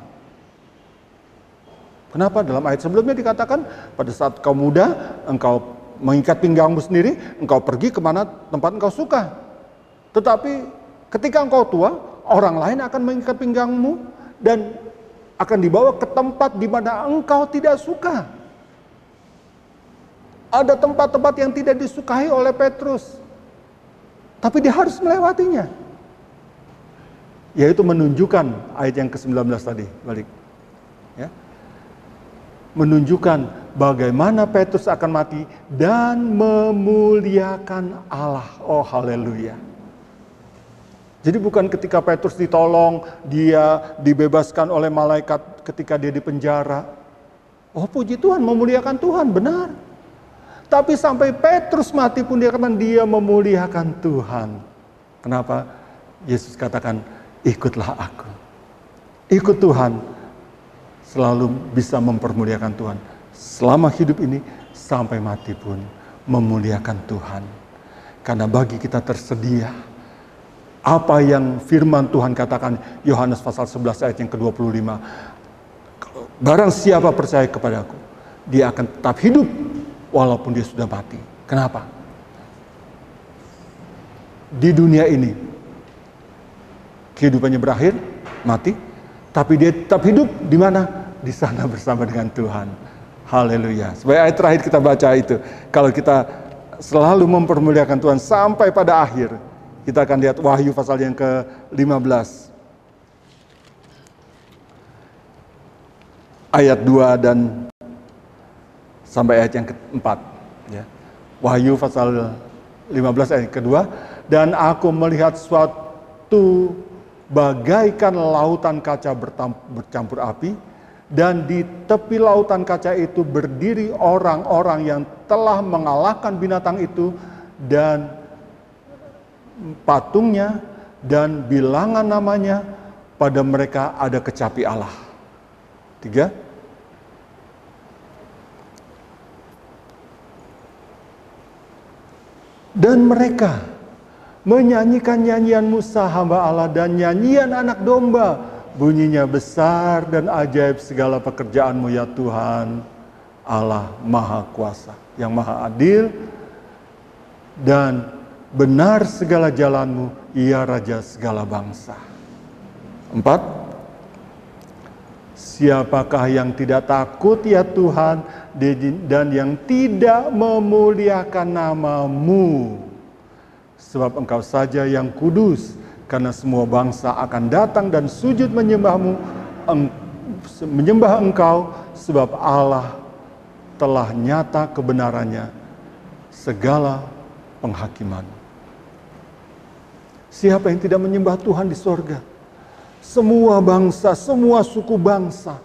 Kenapa? Dalam ayat sebelumnya dikatakan, pada saat kau muda, engkau mengikat pinggangmu sendiri, engkau pergi kemana tempat engkau suka. Tetapi ketika engkau tua, orang lain akan mengikat pinggangmu dan akan dibawa ke tempat di mana engkau tidak suka. Ada tempat-tempat yang tidak disukai oleh Petrus, tapi dia harus melewatinya. Yaitu menunjukkan ayat yang ke-19 tadi, balik. Ya. Menunjukkan bagaimana Petrus akan mati dan memuliakan Allah. Oh, haleluya. Jadi bukan ketika Petrus ditolong, dia dibebaskan oleh malaikat ketika dia di penjara. Oh, puji Tuhan, memuliakan Tuhan, benar. Tapi sampai Petrus mati pun dia memuliakan Tuhan. Kenapa? Yesus katakan, ikutlah aku. Ikut Tuhan, selalu bisa mempermuliakan Tuhan. Selama hidup ini, sampai mati pun memuliakan Tuhan. Karena bagi kita tersedia apa yang firman Tuhan katakan, Yohanes pasal 11 ayat yang ke-25. Barang siapa percaya kepadaku, dia akan tetap hidup walaupun dia sudah mati. Kenapa? Di dunia ini kehidupannya berakhir, mati, tapi dia tetap hidup di mana? Di sana bersama dengan Tuhan. Haleluya. Sebagai ayat terakhir kita baca itu, kalau kita selalu mempermuliakan Tuhan sampai pada akhir, kita akan lihat Wahyu pasal yang ke-15. Ayat 2 dan sampai ayat yang ke-4. Ya. Wahyu pasal 15 ayat kedua. Dan aku melihat suatu bagaikan lautan kaca bercampur api. Dan di tepi lautan kaca itu berdiri orang-orang yang telah mengalahkan binatang itu dan patungnya, dan bilangan namanya pada mereka ada kecapi Allah. 3. Dan mereka menyanyikan nyanyian Musa hamba Allah dan nyanyian anak domba. Bunyinya besar dan ajaib segala pekerjaan-Mu ya Tuhan, Allah Maha Kuasa, yang Maha Adil, dan benar segala jalan-Mu, ya Raja segala bangsa. 4. Siapakah yang tidak takut ya Tuhan, dan yang tidak memuliakan nama-Mu? Sebab Engkau saja yang kudus, karena semua bangsa akan datang dan sujud menyembah-Mu, menyembah Engkau, sebab Allah telah nyata kebenarannya, segala penghakiman. Siapa yang tidak menyembah Tuhan di sorga? Semua bangsa, semua suku bangsa.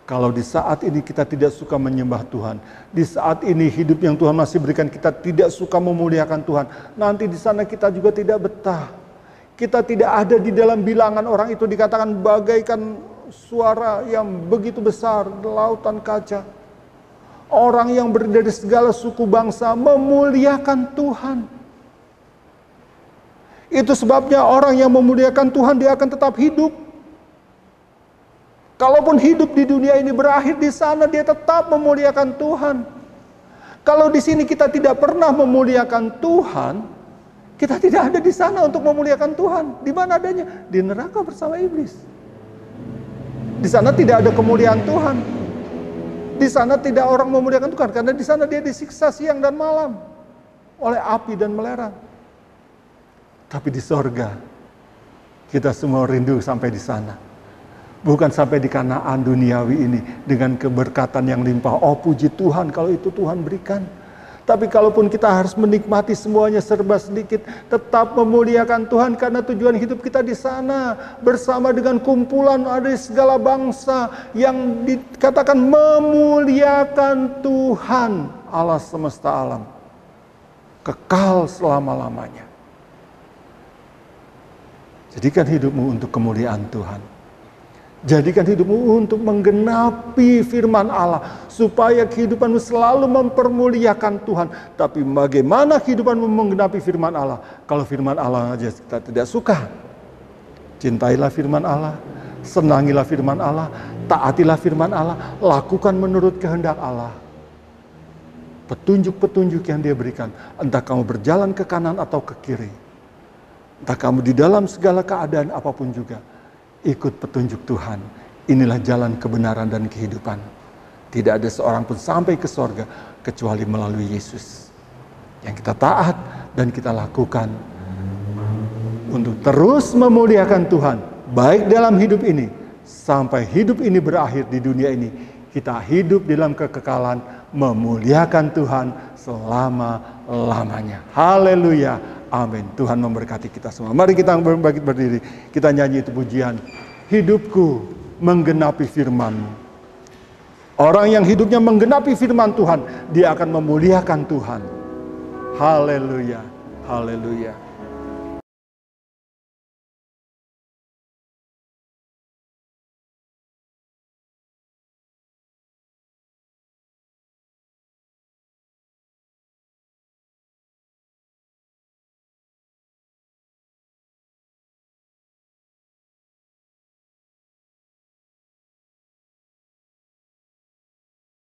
Kalau di saat ini kita tidak suka menyembah Tuhan, di saat ini hidup yang Tuhan masih berikan kita tidak suka memuliakan Tuhan, nanti di sana kita juga tidak betah. Kita tidak ada di dalam bilangan orang itu dikatakan bagaikan suara yang begitu besar, lautan kaca. Orang yang dari segala suku bangsa memuliakan Tuhan. Itu sebabnya orang yang memuliakan Tuhan dia akan tetap hidup. Kalaupun hidup di dunia ini berakhir, di sana dia tetap memuliakan Tuhan. Kalau di sini kita tidak pernah memuliakan Tuhan, kita tidak ada di sana untuk memuliakan Tuhan. Di mana adanya? Di neraka bersama iblis. Di sana tidak ada kemuliaan Tuhan. Di sana tidak orang memuliakan Tuhan, karena di sana dia disiksa siang dan malam oleh api dan melerang. Tapi di sorga, kita semua rindu sampai di sana. Bukan sampai di Kanaan duniawi ini dengan keberkatan yang limpah. Oh puji Tuhan kalau itu Tuhan berikan. Tapi kalaupun kita harus menikmati semuanya serba sedikit, tetap memuliakan Tuhan karena tujuan hidup kita di sana. Bersama dengan kumpulan dari segala bangsa yang dikatakan memuliakan Tuhan Allah semesta alam. Kekal selama-lamanya. Jadikan hidupmu untuk kemuliaan Tuhan. Jadikan hidupmu untuk menggenapi firman Allah. Supaya kehidupanmu selalu mempermuliakan Tuhan. Tapi bagaimana kehidupanmu menggenapi firman Allah? Kalau firman Allah aja kita tidak suka. Cintailah firman Allah. Senangilah firman Allah. Taatilah firman Allah. Lakukan menurut kehendak Allah. Petunjuk-petunjuk yang Dia berikan. Entah kamu berjalan ke kanan atau ke kiri. Entah kamu di dalam segala keadaan apapun juga, ikut petunjuk Tuhan. Inilah jalan kebenaran dan kehidupan. Tidak ada seorang pun sampai ke sorga kecuali melalui Yesus. Yang kita taat dan kita lakukan untuk terus memuliakan Tuhan. Baik dalam hidup ini, sampai hidup ini berakhir di dunia ini. Kita hidup dalam kekekalan memuliakan Tuhan selama-lamanya. Haleluya. Amin. Tuhan memberkati kita semua. Mari kita berdiri. Kita nyanyi itu pujian. Hidupku menggenapi firman-Mu. Orang yang hidupnya menggenapi firman Tuhan, dia akan memuliakan Tuhan. Haleluya. Haleluya.